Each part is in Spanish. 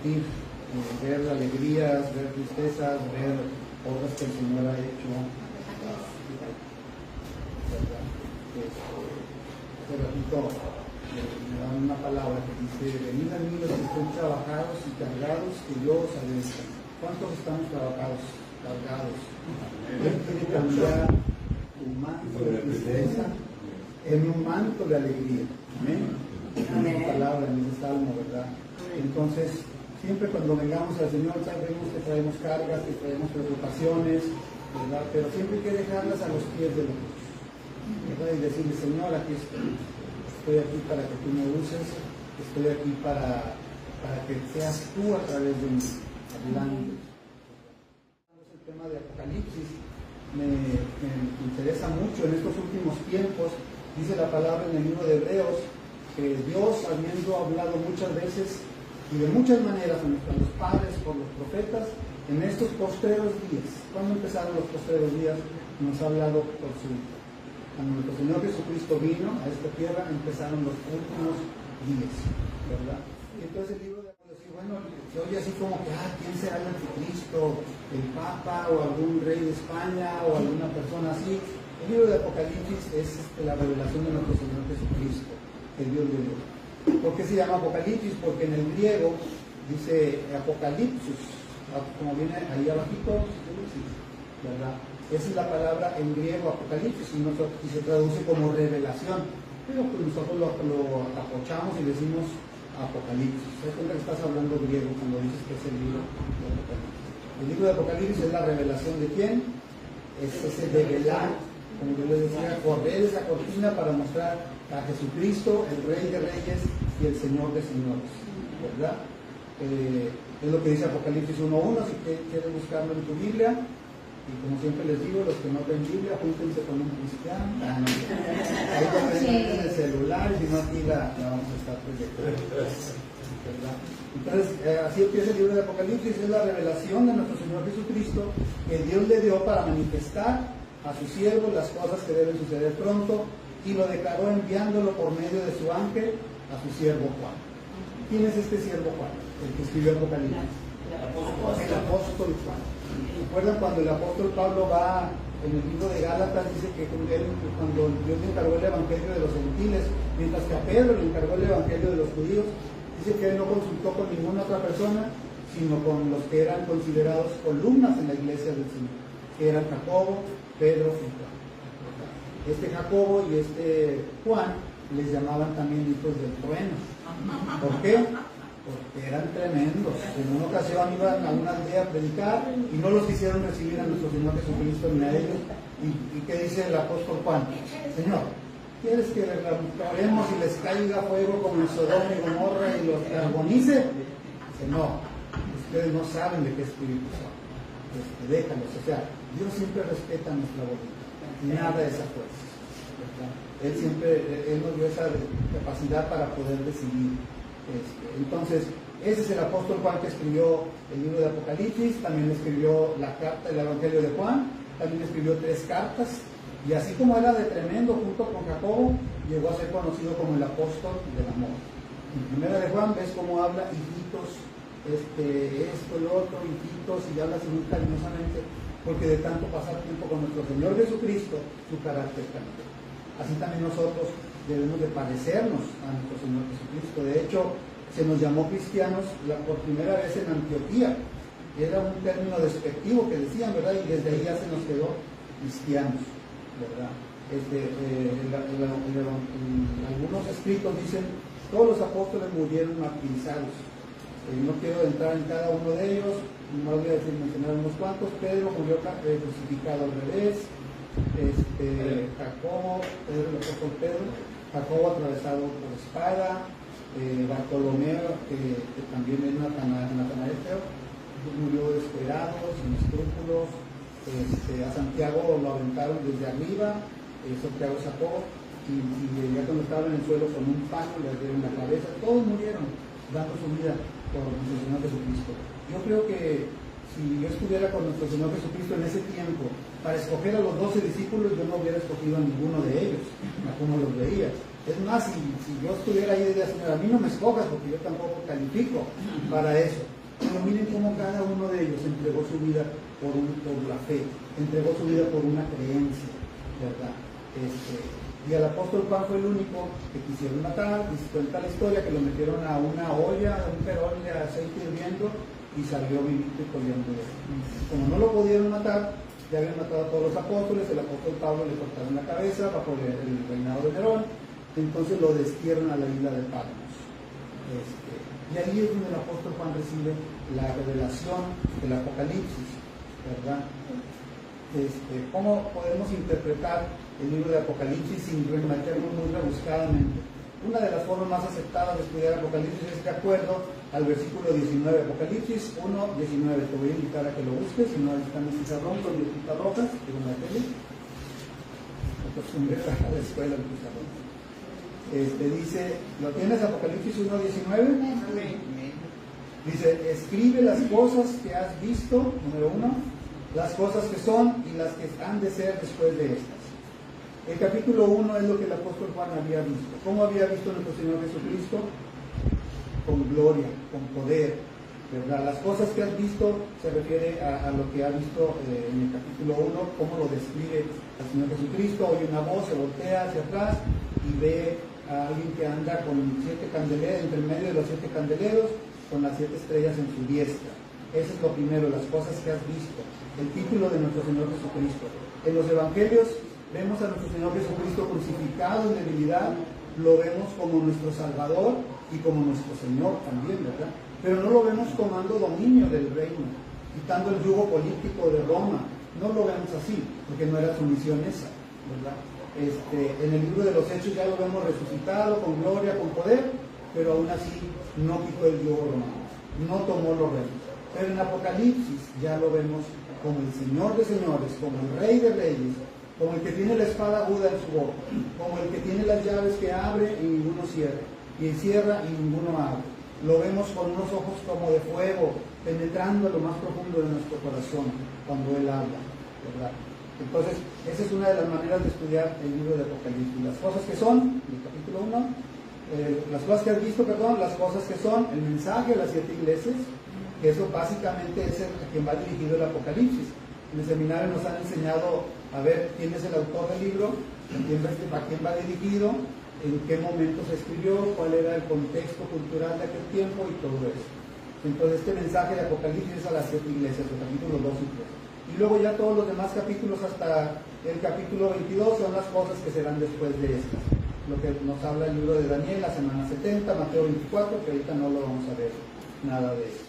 compartir, ver alegrías, ver tristezas, ver obras que el Señor ha hecho. Hace ratito me dan una palabra que dice: venid a mí los que estén trabajados y cargados, que yo os haré descansar. ¿Cuántos estamos trabajados, cargados? Él quiere cambiar tu manto de tristeza en un manto de alegría. Amén. En esa palabra, en ese salmo, ¿verdad? Entonces, siempre cuando vengamos al Señor, sabemos que traemos cargas, que traemos preocupaciones, ¿verdad? Pero siempre hay que dejarlas a los pies de la cruz, ¿verdad? Y decirle: Señor, aquí estoy aquí para que tú me uses, estoy aquí para que seas tú a través de mí, hablando. El tema de Apocalipsis me interesa mucho en estos últimos tiempos. Dice la palabra en el libro de Hebreos que Dios, habiendo hablado muchas veces y de muchas maneras a los padres por los profetas, en estos postreros días, ¿cuándo empezaron los postreros días? Nos ha hablado por su Hijo. Cuando nuestro Señor Jesucristo vino a esta tierra, empezaron los últimos días, ¿verdad? Y entonces el libro de Apocalipsis, bueno, se oye así como que, ¿quién será el anticristo? ¿El Papa o algún rey de España o alguna persona así? El libro de Apocalipsis es la revelación de nuestro Señor Jesucristo, que Dios le dio. ¿Por qué se llama Apocalipsis? Porque en el griego dice Apocalipsis, como viene ahí abajito, ¿verdad? Esa es la palabra en griego, Apocalipsis, y se traduce como revelación. Pero pues nosotros lo apochamos y decimos Apocalipsis. ¿Sabes cuenta que estás hablando griego cuando dices que es el libro de Apocalipsis? El libro de Apocalipsis es la revelación de ¿quién? Es ese develar, como yo les decía, correr esa cortina para mostrar a Jesucristo, el Rey de Reyes y el Señor de Señores, ¿verdad? Es lo que dice Apocalipsis 1.1, si quieres buscarlo en tu Biblia. Y como siempre les digo, los que no ven Biblia, júntense con un cristiano. Ahí lo tenemos en el celular, y si no, aquí la vamos a estar proyectando, ¿verdad? Entonces, así empieza el libro de Apocalipsis. Es la revelación de nuestro Señor Jesucristo que Dios le dio para manifestar a sus siervos las cosas que deben suceder pronto, y lo declaró enviándolo por medio de su ángel a su siervo Juan. ¿Quién es este siervo Juan? El que escribió Apocalipsis. El apóstol Juan. ¿Recuerdan cuando el apóstol Pablo va en el libro de Gálatas? Dice que cuando Dios le encargó el evangelio de los gentiles, mientras que a Pedro le encargó el evangelio de los judíos, dice que él no consultó con ninguna otra persona, sino con los que eran considerados columnas en la iglesia del Señor, que eran Jacobo, Pedro y Juan. Este Jacobo y este Juan les llamaban también hijos del trueno. ¿Por qué? Porque eran tremendos. En una ocasión iban a una aldea a predicar y no los quisieron recibir a nuestro Señor Jesucristo ni a ellos. ¿Y qué dice el apóstol Juan? Señor, ¿quieres que les oremos y les caiga fuego como en Sodoma y Gomorra y los carbonice? Dice: no, ustedes no saben de qué espíritu son. Déjalos. O sea, Dios siempre respeta nuestra voluntad. Nada es a fuerzas, ¿verdad? Él nos dio esa capacidad para poder decidir. Entonces, ese es el apóstol Juan que escribió el libro de Apocalipsis. También escribió la carta del Evangelio de Juan. También escribió 3 cartas. Y así como era de tremendo junto con Jacobo, llegó a ser conocido como el apóstol del amor. En primera de Juan ves cómo habla: hijitos, esto, el otro, hijitos, y habla así muy cariñosamente, porque de tanto pasar tiempo con nuestro Señor Jesucristo, su carácter cambió. Así también nosotros debemos de parecernos a nuestro Señor Jesucristo. De hecho, se nos llamó cristianos por primera vez en Antioquía. Era un término despectivo que decían, ¿verdad? Y desde ahí ya se nos quedó cristianos, ¿verdad? Algunos escritos dicen: todos los apóstoles murieron martirizados. No quiero entrar en cada uno de ellos, no voy a mencionar unos cuantos. Pedro murió crucificado al revés. Jacobo, Pedro, el apóstol Pedro, Jacobo atravesado por espada, Bartolomeo, que también es Natanael, murió desesperado, sin escrúpulos. A Santiago lo aventaron desde arriba, Santiago sacó, y ya cuando estaba en el suelo con un palo le dieron la cabeza. Todos murieron dando su vida por nuestro Señor Jesucristo. Yo creo que si yo estuviera con nuestro Señor Jesucristo en ese tiempo, para escoger a los 12 discípulos yo no hubiera escogido a ninguno de ellos, a como los veía. Es más, si yo estuviera ahí diría, Señor, a mí no me escojas porque yo tampoco califico para eso. Pero miren cómo cada uno de ellos entregó su vida por la fe, entregó su vida por una creencia, ¿verdad? Y el apóstol Juan fue el único que quisieron matar, y se cuenta la historia que lo metieron a una olla, a un perol de aceite hirviendo, y salió vivito y coleando. Como no lo pudieron matar, ya habían matado a todos los apóstoles, el apóstol Pablo le cortaron la cabeza bajo el reinado de Nerón, entonces lo destierran a la isla de Patmos. Y ahí es donde el apóstol Juan recibe la revelación del Apocalipsis, ¿verdad? ¿Cómo podemos interpretar el libro de Apocalipsis sin meternos muy rebuscadamente? Una de las formas más aceptadas de estudiar Apocalipsis es de acuerdo al versículo 19, Apocalipsis 1:19. Te voy a invitar a que lo busques, si no están en pizarrón con letritas rojas, que en la tele. Me acostumbré a la escuela el pizarrón. Dice, ¿lo tienes? Apocalipsis 1:19. Dice, escribe las cosas que has visto, número 1, las cosas que son y las que han de ser después de estas. El capítulo 1 es lo que el apóstol Juan había visto. ¿Cómo había visto nuestro Señor Jesucristo? Con gloria, con poder, ¿verdad? Las cosas que has visto se refiere a lo que ha visto en el capítulo 1, cómo lo describe al Señor Jesucristo. Oye una voz, se voltea hacia atrás y ve a alguien que anda con 7 candeleros, entre medio de los 7 candeleros, con las 7 estrellas en su diestra. Eso es lo primero, las cosas que has visto. El título de nuestro Señor Jesucristo. En los evangelios vemos a nuestro Señor Jesucristo crucificado en debilidad, lo vemos como nuestro Salvador y como nuestro Señor también, ¿verdad? Pero no lo vemos tomando dominio del reino, quitando el yugo político de Roma. No lo vemos así, porque no era su misión esa, ¿verdad? En el libro de los Hechos ya lo vemos resucitado, con gloria, con poder, pero aún así no quitó el yugo romano, no tomó los reinos. Pero en Apocalipsis ya lo vemos como el Señor de señores, como el Rey de reyes, como el que tiene la espada aguda en su boca, como el que tiene las llaves que abre y ninguno cierra, y cierra y ninguno abre. Lo vemos con unos ojos como de fuego, penetrando en lo más profundo de nuestro corazón, cuando Él habla, ¿verdad? Entonces, esa es una de las maneras de estudiar el libro de Apocalipsis. Las cosas que son, en el capítulo 1, las cosas que has visto, las cosas que son, el mensaje a las 7 iglesias, que eso básicamente es a quien va dirigido el Apocalipsis. En el seminario nos han enseñado a ver quién es el autor del libro, a quién va dirigido, en qué momento se escribió, cuál era el contexto cultural de aquel tiempo y todo eso. Entonces este mensaje de Apocalipsis es a las 7 iglesias, los capítulos 2 y 3. Y luego ya todos los demás capítulos hasta el capítulo 22 son las cosas que serán después de estas. Lo que nos habla el libro de Daniel, la semana 70, Mateo 24, que ahorita no lo vamos a ver nada de eso.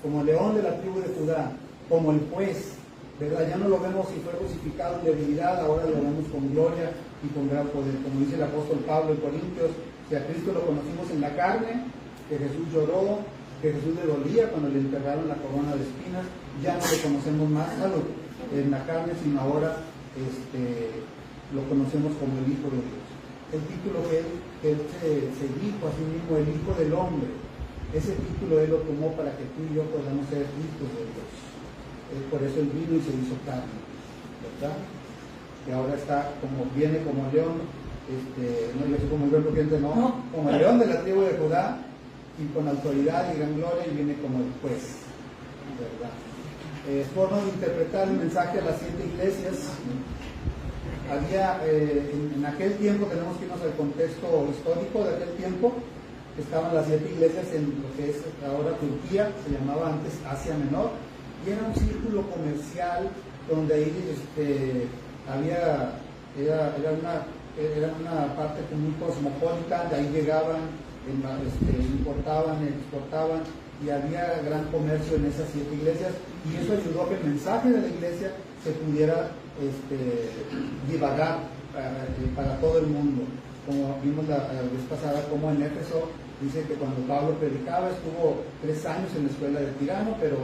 Como león de la tribu de Judá, como el juez, ¿verdad? Ya no lo vemos si fue crucificado en debilidad, ahora lo vemos con gloria y con gran poder. Como dice el apóstol Pablo en Corintios, si a Cristo lo conocimos en la carne, que Jesús lloró, que Jesús le dolía cuando le enterraron la corona de espinas, ya no le conocemos más en la carne, sino ahora lo conocemos como el Hijo de Dios. El título que él se dijo a sí mismo, el Hijo del Hombre, ese título Él lo tomó para que tú y yo podamos ser hijos de Dios. Por eso Él vino y se hizo carne, ¿verdad? Que ahora viene como león, no yo soy como león porque antes no, como el león de la tribu de Judá, y con autoridad y gran gloria, y viene como el juez, ¿verdad? Formas de interpretar el mensaje a las 7 iglesias. Había, en aquel tiempo, tenemos que irnos al contexto histórico de aquel tiempo, estaban las 7 iglesias en lo que es ahora Turquía, se llamaba antes Asia Menor, y era un círculo comercial donde ahí era una parte muy cosmopolita, de ahí llegaban, importaban, exportaban, y había gran comercio en esas 7 iglesias, y eso ayudó a que el mensaje de la iglesia se pudiera divagar para todo el mundo. Como vimos la vez pasada, como en Éfeso dice que cuando Pablo predicaba estuvo 3 años en la escuela de Tirano, pero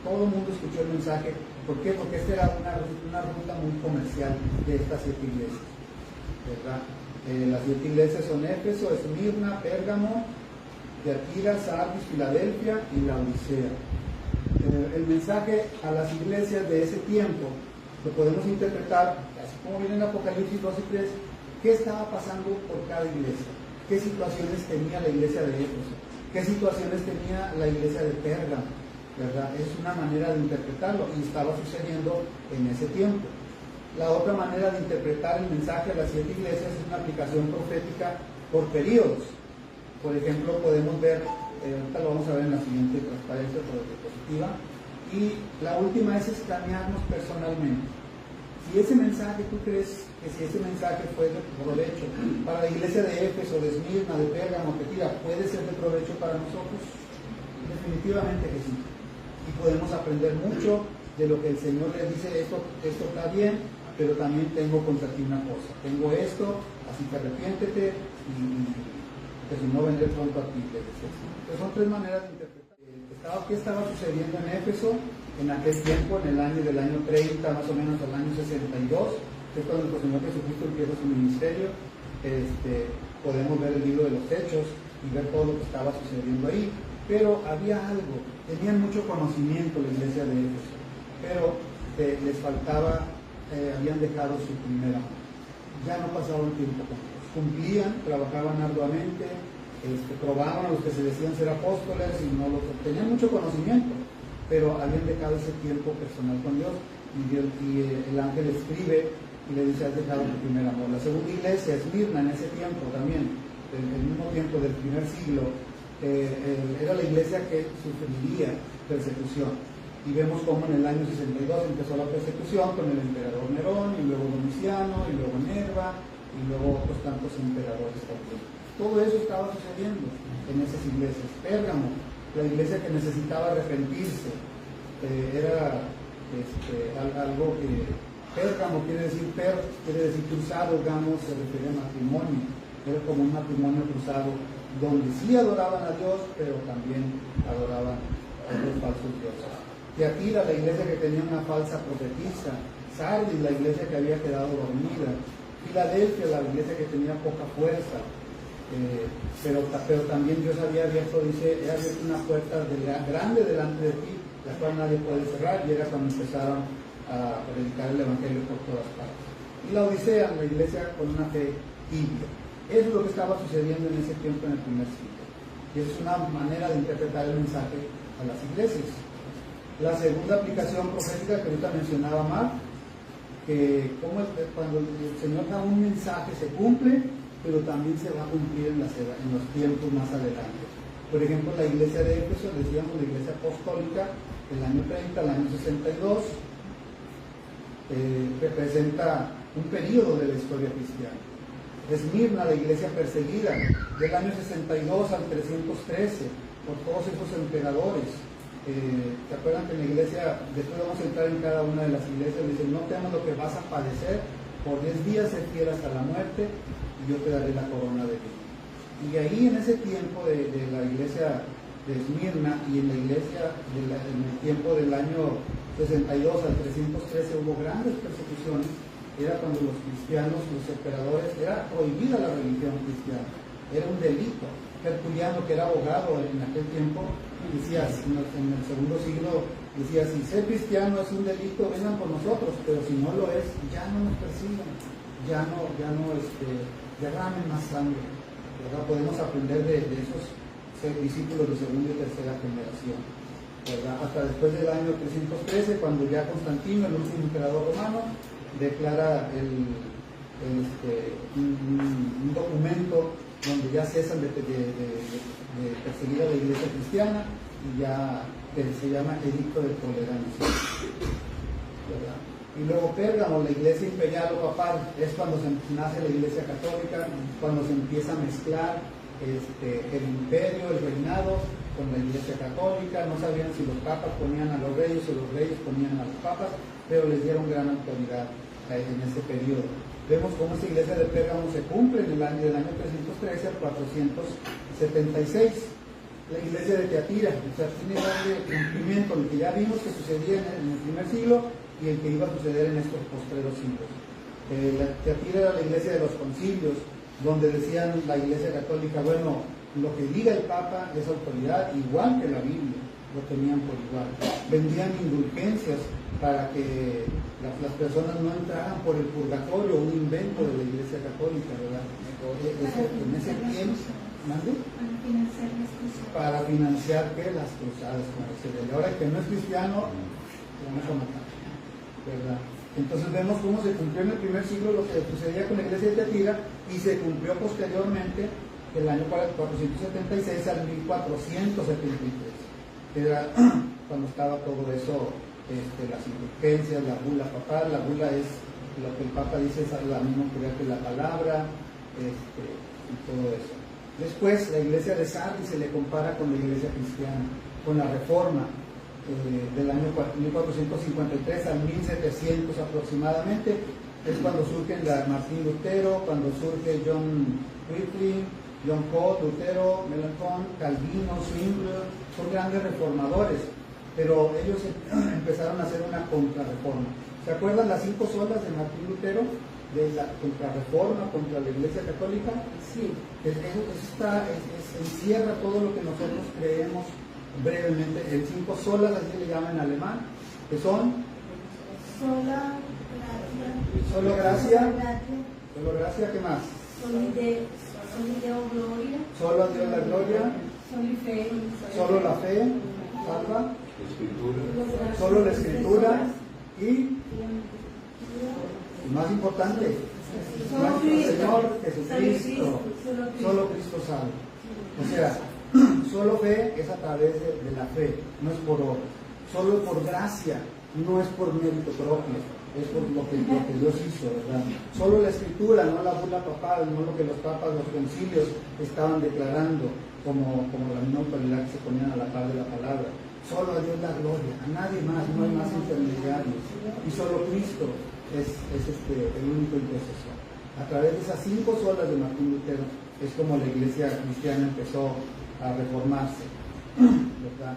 todo el mundo escuchó el mensaje. ¿Por qué? Porque esta era una ruta muy comercial de estas 7 iglesias, ¿verdad? Las 7 iglesias son Éfeso, Esmirna, Pérgamo, Tiatira, Sardis, Filadelfia y Laodicea. el mensaje a las iglesias de ese tiempo lo podemos interpretar, así como viene en Apocalipsis 2 y 3, qué estaba pasando por cada iglesia, qué situaciones tenía la iglesia de Éfeso, qué situaciones tenía la iglesia de Pérgamo, ¿verdad? Es una manera de interpretarlo y estaba sucediendo en ese tiempo. La otra manera de interpretar el mensaje a las 7 iglesias es una aplicación profética por periodos. Por ejemplo, podemos ver, ahorita lo vamos a ver en la siguiente transparencia por diapositiva, y la última es escanearnos personalmente. Si ese mensaje, tú crees que si ese mensaje fue de provecho para la iglesia de Éfeso, de Esmirna, de Pérgamo, Tiatira, ¿puede ser de provecho para nosotros? Definitivamente que sí. Y podemos aprender mucho de lo que el Señor le dice, esto está bien, pero también tengo contra ti una cosa. Tengo esto, así que arrepiéntete y que si no vendré pronto a ti. Entonces son 3 maneras de interpretar. ¿Qué estaba sucediendo en Éfeso en aquel tiempo, en el año 30, más o menos al año 62, que es cuando el Señor Jesucristo empieza su ministerio? Podemos ver el libro de los Hechos y ver todo lo que estaba sucediendo ahí. Pero había algo, tenían mucho conocimiento la iglesia de Éfeso, pero les faltaba, habían dejado su primer amor. Ya no pasaba un tiempo con ellos. Cumplían, trabajaban arduamente, probaban a los que se decían ser apóstoles y no lo tenían mucho conocimiento, pero habían dejado ese tiempo personal con Dios y el ángel escribe y le dice: has dejado tu primer amor. La segunda iglesia, Esmirna, en ese tiempo también, el mismo tiempo del primer siglo, era la iglesia que sufriría persecución, y vemos cómo en el año 62 empezó la persecución con el emperador Nerón, y luego Domiciano, y luego Nerva, y luego otros tantos emperadores también. Todo eso estaba sucediendo en esas iglesias. Pérgamo, la iglesia que necesitaba arrepentirse, era algo que Pérgamo quiere decir cruzado. Gamo se refiere a matrimonio, era como un matrimonio cruzado donde sí adoraban a Dios, pero también adoraban a los falsos dioses. Tiatira, la iglesia que tenía una falsa profetisa. Sardis, la iglesia que había quedado dormida. Filadelfia, la iglesia que tenía poca fuerza. Pero también Dios había abierto, dice, he abierto una puerta grande delante de ti, la cual nadie puede cerrar, y era cuando empezaron a predicar el evangelio por todas partes. Y la Odisea, la iglesia con una fe tibia. Eso es lo que estaba sucediendo en ese tiempo, en el primer siglo. Y esa es una manera de interpretar el mensaje a las iglesias. La segunda aplicación profética que ahorita mencionaba Mark, que cuando el Señor da un mensaje se cumple, pero también se va a cumplir en los tiempos más adelante. Por ejemplo, la iglesia de Éfeso, decíamos la iglesia apostólica, del año 30 al año 62, representa un periodo de la historia cristiana. Esmirna, la iglesia perseguida, del año 62 al 313, por todos esos emperadores. ¿Se acuerdan que en la iglesia, después vamos a entrar en cada una de las iglesias, dicen: no temas lo que vas a padecer, por 10 días ser fiel hasta la muerte, y yo te daré la corona de vida. Y ahí en ese tiempo de la iglesia de Esmirna, y en la iglesia en el tiempo del año 62 al 313 hubo grandes persecuciones. Era cuando los cristianos, los emperadores, era prohibida la religión cristiana, era un delito. Tertuliano, que era abogado en aquel tiempo, decía, en el segundo siglo, decía: si ser cristiano es un delito, vengan por nosotros, pero si no lo es, ya no nos persigan, ya derramen más sangre, ¿verdad? Podemos aprender de esos discípulos de segunda y tercera generación, ¿verdad? Hasta después del año 313, cuando ya Constantino, el último emperador romano, declara un documento donde ya cesan de perseguir a la iglesia cristiana, y ya se llama Edicto de Tolerancia, ¿verdad? Y luego Pérgamo, la iglesia imperial o papal, es cuando nace la iglesia católica, cuando se empieza a mezclar el imperio, el reinado con la iglesia católica. No sabían si los papas ponían a los reyes o los reyes ponían a los papas, pero les dieron gran autoridad en ese periodo. Vemos cómo esta iglesia de Pérgamo se cumple del año 313 al 476. La iglesia de Tiatira, o sea, tiene grande cumplimiento, lo que ya vimos que sucedía en el primer siglo y el que iba a suceder en estos postreros siglos. La Tiatira era la iglesia de los concilios, donde decían la iglesia católica: bueno, lo que diga el Papa es autoridad, igual que la Biblia. lo tenían por igual. Vendían indulgencias para que las personas no entraran por el purgatorio, un invento de la Iglesia Católica, ¿verdad? En ese tiempo, ¿mande? Para financiar ¿qué? Las cruzadas, como se ve. Ahora que no es cristiano, lo vamos a matar, ¿verdad? Entonces vemos cómo se cumplió en el primer siglo lo que sucedía con la iglesia de Tiatira y se cumplió posteriormente del año 476 al 1473, que era cuando estaba todo eso, las indulgencias, la bula papal. La bula es lo que el Papa dice, es la misma autoridad que la palabra, y todo eso. Después la iglesia de Sardis se le compara con la iglesia cristiana, con la Reforma, del año 1453 al 1700 aproximadamente, es cuando surgen Martín Lutero, cuando surge John Wycliffe, John Paul, Lutero, Melanchthon, Calvino, Zwingli, son grandes reformadores, pero ellos empezaron a hacer una contrarreforma. ¿Se acuerdan las 5 solas de Martín Lutero? De la contrarreforma contra la Iglesia Católica. Sí, encierra todo lo que nosotros creemos brevemente en 5 solas, así le llaman en alemán, que son solo gracia, ¿qué más? Solo a Dios la gloria, solo la fe, salva, solo la escritura y más importante, nuestro Señor Jesucristo, solo Cristo salva. O sea, solo fe es a través de la fe, no es por obra. Solo por gracia, no es por mérito propio, es por lo que Dios hizo, ¿verdad? Solo la escritura, no la bula papal, no lo que los papas, los concilios estaban declarando como la misma autoridad que se ponían a la par de la palabra. Solo a Dios la gloria, a nadie más, no hay más intermediarios. Y solo Cristo es el único intercesor. A través de esas 5 solas de Martín Lutero es como la iglesia cristiana empezó a reformarse, ¿verdad?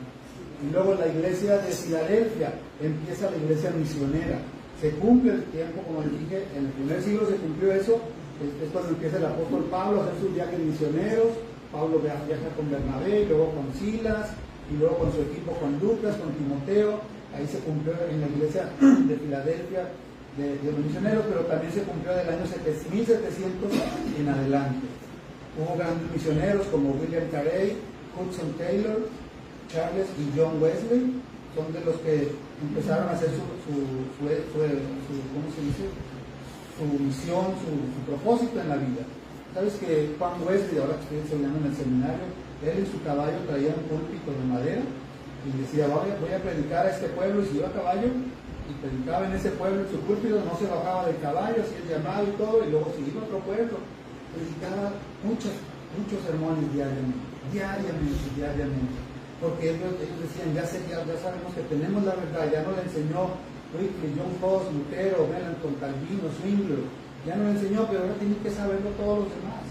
Y luego la iglesia de Filadelfia, empieza la iglesia misionera. Se cumple el tiempo, como les dije, en el primer siglo se cumplió eso, es cuando empieza el apóstol Pablo a hacer sus viajes misioneros. Pablo viaja con Bernabé, y luego con Silas, y luego con su equipo, con Lucas, con Timoteo. Ahí se cumplió en la iglesia de Filadelfia de los misioneros, pero también se cumplió del año 1700 en adelante. Hubo grandes misioneros como William Carey, Hudson Taylor, Charles y John Wesley, son de los que empezaron a hacer ¿cómo se dice? Su misión, su propósito en la vida. Sabes que Juan Wesley, ahora que estoy enseñando en el seminario, él en su caballo traía un púlpito de madera y decía, voy a predicar a este pueblo, y se iba a caballo y predicaba en ese pueblo, en su púlpito, no se bajaba del caballo, hacía el llamado y todo, y luego se iba a otro pueblo, predicaba muchos sermones diariamente, porque ellos decían, ya sabemos que tenemos la verdad, ya nos la enseñó Wycliffe, John Paul, Lutero, Melanchthon, Calvino, Zwingli, ya nos la enseñó, pero ahora tienen que saberlo todos los demás.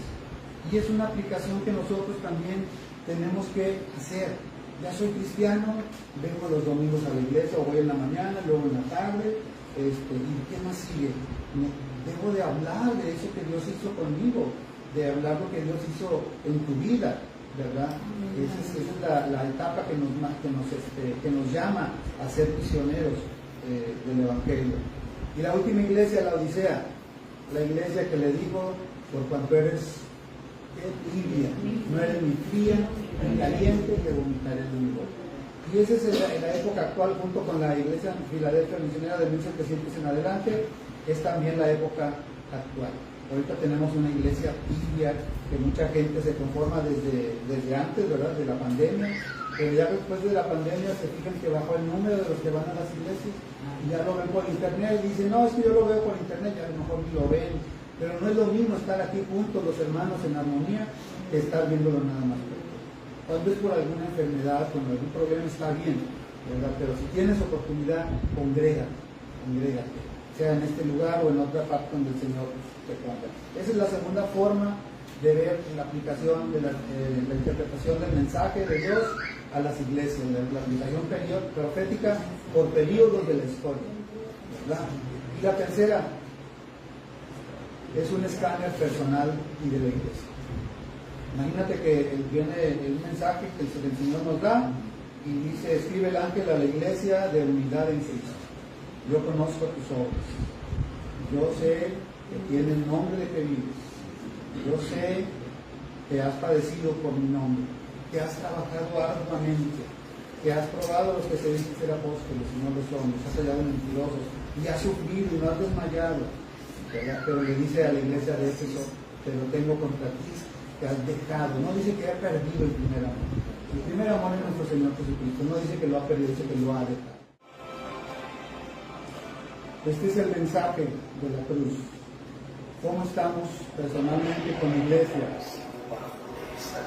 Y es una aplicación que nosotros también tenemos que hacer. Ya soy cristiano, vengo los domingos a la iglesia, o voy en la mañana, luego en la tarde, ¿y qué más sigue? Debo de hablar de eso que Dios hizo conmigo, de hablar lo que Dios hizo en tu vida, ¿verdad? Esa es la etapa que nos llama a ser misioneros del Evangelio. Y la última iglesia, la Odisea, la iglesia que le dijo, por cuanto eres tibia, no eres ni fría ni caliente, te vomitaré de mi boca. Y esa es en la época actual, junto con la iglesia Filadelfia misionera de 1700 en adelante, es también la época actual. Ahorita tenemos una iglesia tibia, que mucha gente se conforma desde antes, ¿verdad?, de la pandemia, pero ya después de la pandemia se fijan que bajó el número de los que van a las iglesias, y ya lo ven por internet, y dicen, no, es que yo lo veo por internet, ya a lo mejor ni lo ven, pero no es lo mismo estar aquí juntos los hermanos en armonía que estar viéndolo nada más. Cuando es por alguna enfermedad, cuando algún problema, está bien, ¿verdad? Pero si tienes oportunidad, congrégate, sea en este lugar o en otra parte donde el Señor te ponga. Esa es la segunda forma de ver la aplicación de la interpretación del mensaje de Dios a las iglesias, la aplicación profética por periodos de la historia, ¿verdad? Y la tercera es un escáner personal y de la iglesia. Imagínate que viene el mensaje que el Señor nos da, Y dice, escribe el ángel a la iglesia de unidad en Cristo. Yo conozco tus obras. Yo sé que tienes nombre de que vives. Yo sé que has padecido por mi nombre, que has trabajado arduamente, que has probado a los que se dicen ser apóstoles y no lo son, los has hallado mentirosos, y has sufrido y no has desmayado. ¿Verdad? Pero le dice a la iglesia de Éfeso, te lo tengo contra ti, que has dejado. No dice que ha perdido el primer amor. El primer amor es nuestro Señor Jesucristo. No dice que lo ha perdido, dice que lo ha dejado. Este es el mensaje de la cruz. ¿Cómo estamos personalmente con la iglesia?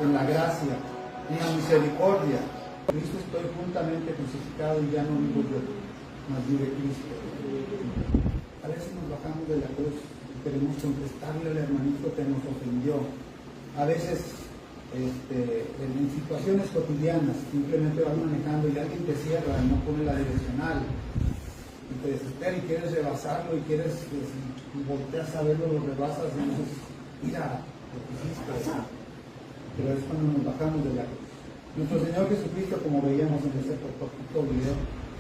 En la gracia, en la misericordia. Cristo estoy juntamente crucificado y ya no vivo yo, mas vive Cristo. A veces nos bajamos de la cruz y queremos contestarle al hermanito que nos ofendió. A veces en situaciones cotidianas simplemente vas manejando y alguien te cierra y no pone la direccional y te desespera y quieres rebasarlo y quieres y volteas a verlo, lo rebasas y dices, mira lo que hiciste. Pero es cuando nos bajamos de la cruz. Nuestro Señor Jesucristo, como veíamos en este cortito video,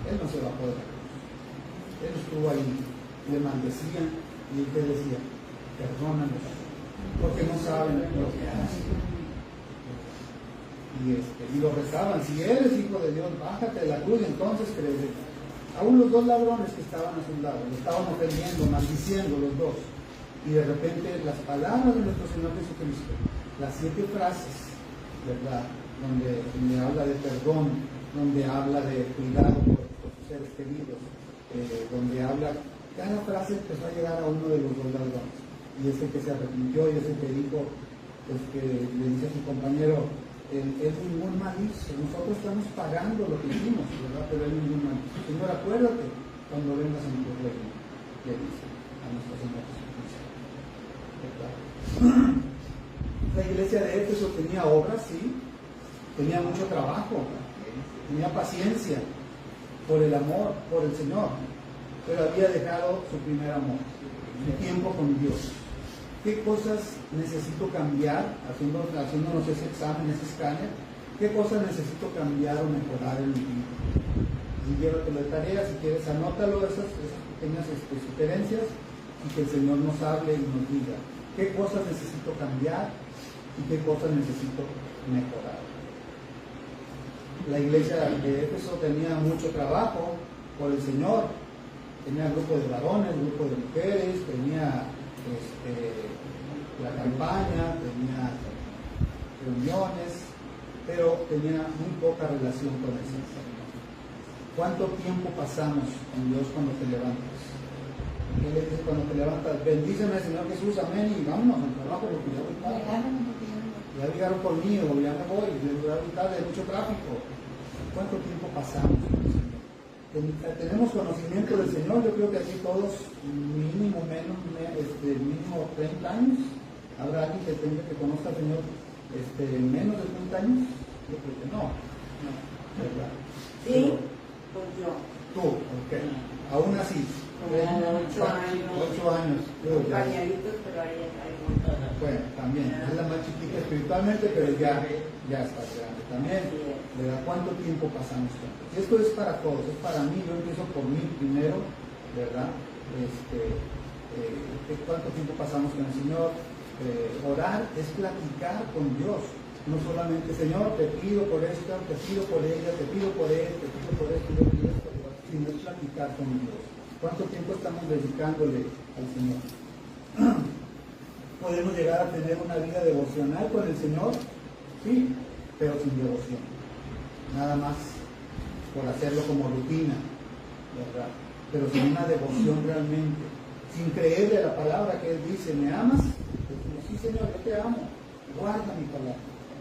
Él no se bajó de la cruz. Él estuvo ahí, le maldecía y Él te decía, perdónanos, porque no saben lo que hacen. Y lo rezaban, si eres hijo de Dios, bájate de la cruz y entonces creeré. Aún los dos ladrones que estaban a su lado, lo estaban ofendiendo, maldiciendo los dos. Y de repente las palabras de nuestro Señor Jesucristo, las 7 frases, ¿verdad? Donde habla de perdón, donde habla de cuidado por sus seres queridos, donde habla, cada frase empezó a llegar a uno de los dos ladrones. Y es el que se arrepintió y es el que dijo, pues que le dice a su compañero, él ningún mal hizo, nosotros estamos pagando lo que hicimos, ¿verdad? Pero él ningún mal hizo. Señor, acuérdate cuando vengas en tu reino, le dice a nuestro Señor Jesucristo, ¿verdad? La iglesia de Éfeso tenía obras, sí, tenía mucho trabajo, tenía paciencia por el amor, por el Señor, pero había dejado su primer amor, su tiempo con Dios. ¿Qué cosas necesito cambiar? Haciéndonos ese examen, ese escáner, ¿qué cosas necesito cambiar o mejorar en mi vida? Y llévatelo de tarea, si quieres anótalo, esas pequeñas sugerencias, y que el Señor nos hable y nos diga qué cosas necesito cambiar y qué cosas necesito mejorar. La iglesia de Éfeso tenía mucho trabajo por el Señor, tenía grupo de varones, grupo de mujeres, tenía la campaña, tenía reuniones, pero tenía muy poca relación con el Señor. ¿Cuánto tiempo pasamos con Dios cuando te levantas? ¿Qué le dices cuando te levantas? Bendíceme, Señor Jesús, amén, y vámonos al trabajo porque ya voy tarde. Ya llegaron por mí, o ya me voy, ya voy tarde, hay mucho tráfico. ¿Cuánto tiempo pasamos con el Señor? Tenemos conocimiento del Señor, yo creo que aquí todos mínimo 30 años. ¿Habrá alguien que conozca al Señor menos de 30 años? Yo creo que no, ¿verdad? Sí, pues yo. Tú, ok. Aún así. 8 años. 8 años. Pañalitos, pero ahí hay bueno, también. Es la más chiquita espiritualmente, pero ya está grande también. ¿Verdad? ¿Cuánto tiempo pasamos juntos? Y esto es para todos, es para mí, yo empiezo por mí primero, ¿verdad? ¿Cuánto tiempo pasamos con el Señor? Orar es platicar con Dios, no solamente, Señor, te pido por esto, te pido por ella, te pido por él, te pido por esto, te pido por esto, sino es platicar con Dios. ¿Cuánto tiempo estamos dedicándole al Señor? ¿Podemos llegar a tener una vida devocional con el Señor? Sí, pero sin devoción. Nada más por hacerlo como rutina, ¿verdad? Pero sin una devoción realmente, sin creerle a la palabra que Él dice, ¿me amas? Sí, Señor, yo te amo. Guarda mi palabra,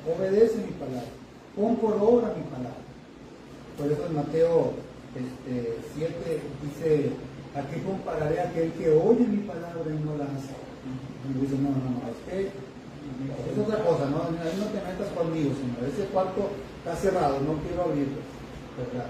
obedece mi palabra, pon por obra mi palabra. Por eso en Mateo 7 dice, ¿a qué compararé a aquel que oye mi palabra y no la hace? Y dice, no, es que es otra cosa, ¿no? Ahí no te metas conmigo, Señor. Ese cuarto está cerrado, no quiero abrirlo, ¿verdad?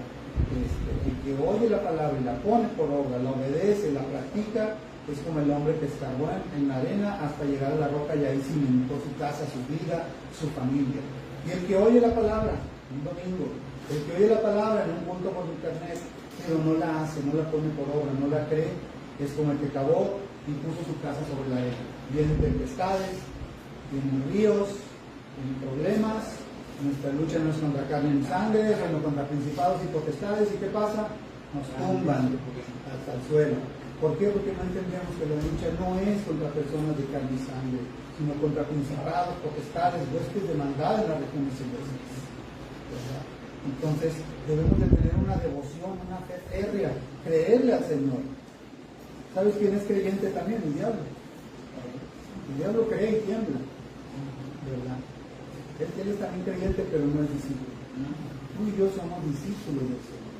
El que oye la palabra y la pone por obra, la obedece, la practica, es como el hombre que escarbó en la arena hasta llegar a la roca y ahí cimentó su casa, su vida, su familia. Y el que oye la palabra un domingo. El que oye la palabra en un punto por internet, pero no la hace, no la pone por obra, no la cree, es como el que cavó y puso su casa sobre la arena. Vienen tempestades, vienen ríos, vienen problemas. Nuestra lucha no es contra carne ni sangre, sino contra principados y potestades. ¿Y qué pasa? Nos tumban hasta el suelo. ¿Por qué? Porque no entendemos que la lucha no es contra personas de carne y sangre, sino contra principados, potestades, huestes de maldad en las regiones celestes. ¿Verdad? Entonces, debemos de tener una devoción, una fe férrea, creerle al Señor. ¿Sabes quién es creyente también? El diablo. El diablo cree y tiembla. ¿Verdad? Él es también creyente, pero no es discípulo. Tú y yo somos discípulos del Señor.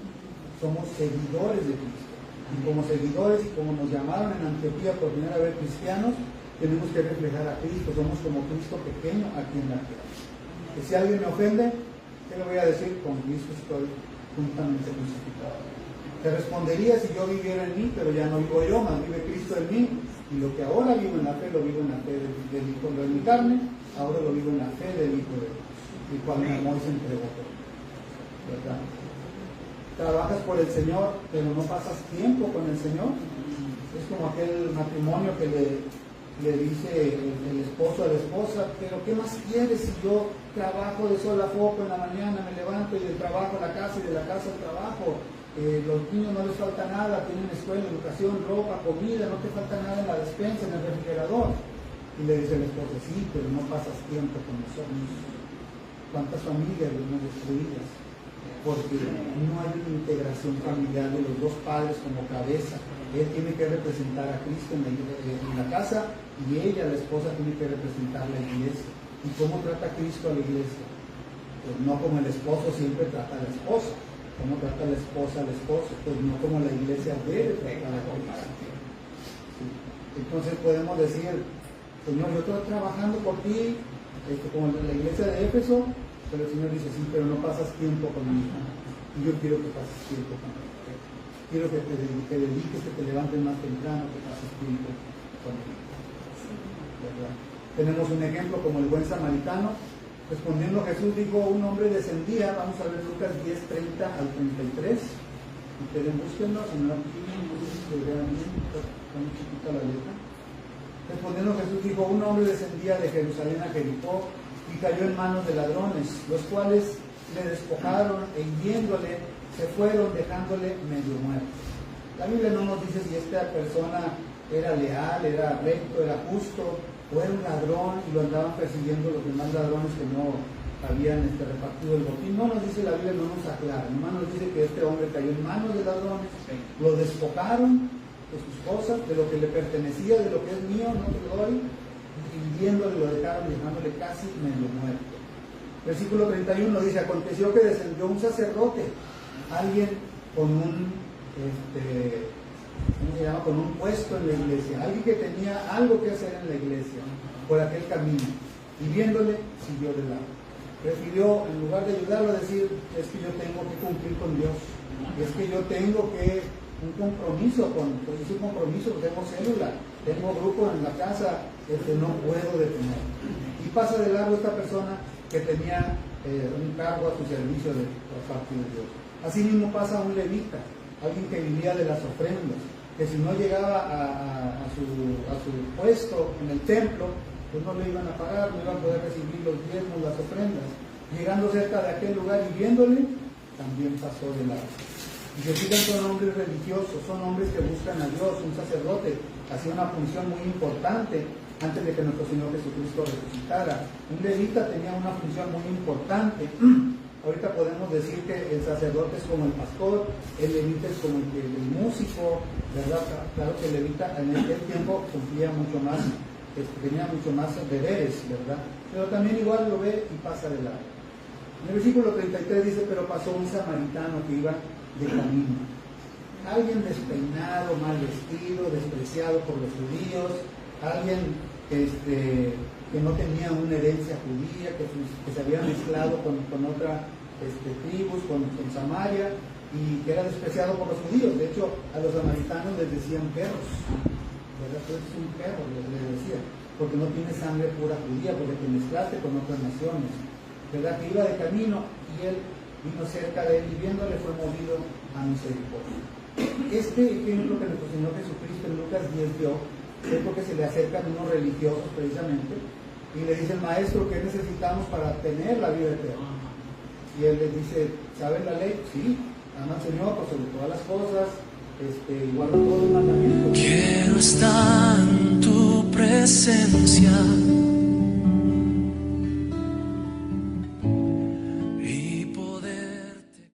Somos seguidores de Cristo. Y como seguidores, y como nos llamaron en Antioquía por primera vez cristianos, tenemos que reflejar a Cristo. Somos como Cristo pequeño aquí en la tierra. Que si alguien me ofende, ¿qué le voy a decir? Con Cristo estoy juntamente crucificado. Te respondería si yo viviera en mí, pero ya no vivo yo, más vive Cristo en mí. Y lo que ahora vivo en la fe, lo vivo en la fe del Hijo de mi carne, ahora lo vivo en la fe del Hijo de Dios, el cual me amó y se entregó por mí. ¿Verdad? Trabajas por el Señor, pero no pasas tiempo con el Señor. Es como aquel matrimonio que le dice el esposo a la esposa, pero ¿qué más quieres si yo trabajo de sol a foco en la mañana, me levanto y del trabajo a la casa y de la casa al trabajo? Los niños no les falta nada, tienen escuela, educación, ropa, comida, no te falta nada en la despensa, en el refrigerador. Y le dice el esposo, sí, pero no pasas tiempo con nosotros. ¿Cuántas familias vemos destruidas? Porque no hay una integración familiar de los dos padres como cabeza. Él tiene que representar a Cristo en la casa y ella, la esposa, tiene que representar la iglesia. ¿Y cómo trata Cristo a la iglesia? Pues no como el esposo siempre trata a la esposa. ¿Cómo trata la esposa al esposo? Pues no como la iglesia debe tratar a Cristo. Sí. Entonces podemos decir, Señor, yo estoy trabajando por ti, como la iglesia de Éfeso, pero el Señor dice, sí, pero no pasas tiempo conmigo. Y yo quiero que pases tiempo conmigo. Quiero que te dediques, que te levantes más temprano, que pases tiempo conmigo. ¿Verdad? Tenemos un ejemplo como el buen samaritano. Respondiendo Jesús dijo, un hombre descendía, vamos a ver Lucas 10, 30 al 33. Ustedes búsquenlo, en la no sé si se vean bien, está muy chiquita la letra. Respondiendo Jesús dijo, un hombre descendía de Jerusalén a Jericó y cayó en manos de ladrones, los cuales le despojaron e hiriéndole se fueron dejándole medio muerto. La Biblia no nos dice si esta persona era leal, era recto, era justo, o era un ladrón y lo andaban persiguiendo los demás ladrones que no habían repartido el botín. No nos dice la Biblia, no nos aclara, nomás nos dice que este hombre cayó en manos de ladrones, lo despojaron de sus cosas, de lo que le pertenecía, de lo que es mío, no te doy, y hiriéndole lo dejaron dejándole casi medio muerto. Versículo 31 dice, aconteció que descendió un sacerdote, alguien con un ¿cómo se llama? Con un puesto en la iglesia, alguien que tenía algo que hacer en la iglesia, por aquel camino, y viéndole, siguió de lado. Prefirió, en lugar de ayudarlo, a decir, es que yo tengo que cumplir con Dios, es que yo tengo que, un compromiso, pues es un compromiso, tengo célula, tengo grupo en la casa, no puedo detener. Y pasa de largo esta persona que tenía un cargo a su servicio por parte de Dios. Así mismo pasa un levita, alguien que vivía de las ofrendas, que si no llegaba a su puesto en el templo, pues no le iban a pagar, no iban a poder recibir los diezmos, las ofrendas. Llegando cerca de aquel lugar y viéndole, también pasó de largo. Y se fijan, son hombres religiosos, son hombres que buscan a Dios. Un sacerdote hacía una función muy importante antes de que nuestro Señor Jesucristo resucitara. Un levita tenía una función muy importante. Ahorita podemos decir que el sacerdote es como el pastor, el levita es como el músico, ¿verdad? Claro que el levita en aquel tiempo cumplía mucho más, tenía mucho más deberes, ¿verdad? Pero también igual lo ve y pasa de largo. En el versículo 33 dice, pero pasó un samaritano que iba de camino. Alguien despeinado, mal vestido, despreciado por los judíos, alguien que no tenía una herencia judía, que se había mezclado con otra tribus, con Samaria, y que era despreciado por los judíos. De hecho, a los samaritanos les decían perros, ¿verdad? Tú eres un perro, les decía, porque no tienes sangre pura judía, porque te mezclaste con otras naciones, ¿verdad? Que iba de camino, y y él vino cerca de él y viéndole fue movido a misericordia. Este ejemplo que nuestro Señor Jesucristo en Lucas 10 dio es porque se le acercan unos religiosos precisamente y le dicen, maestro, ¿qué necesitamos para tener la vida eterna? Y él les dice, ¿saben la ley? Sí, ama al Señor por sobre todas las cosas, igual todos los mandamientos. Quiero estar en tu presencia.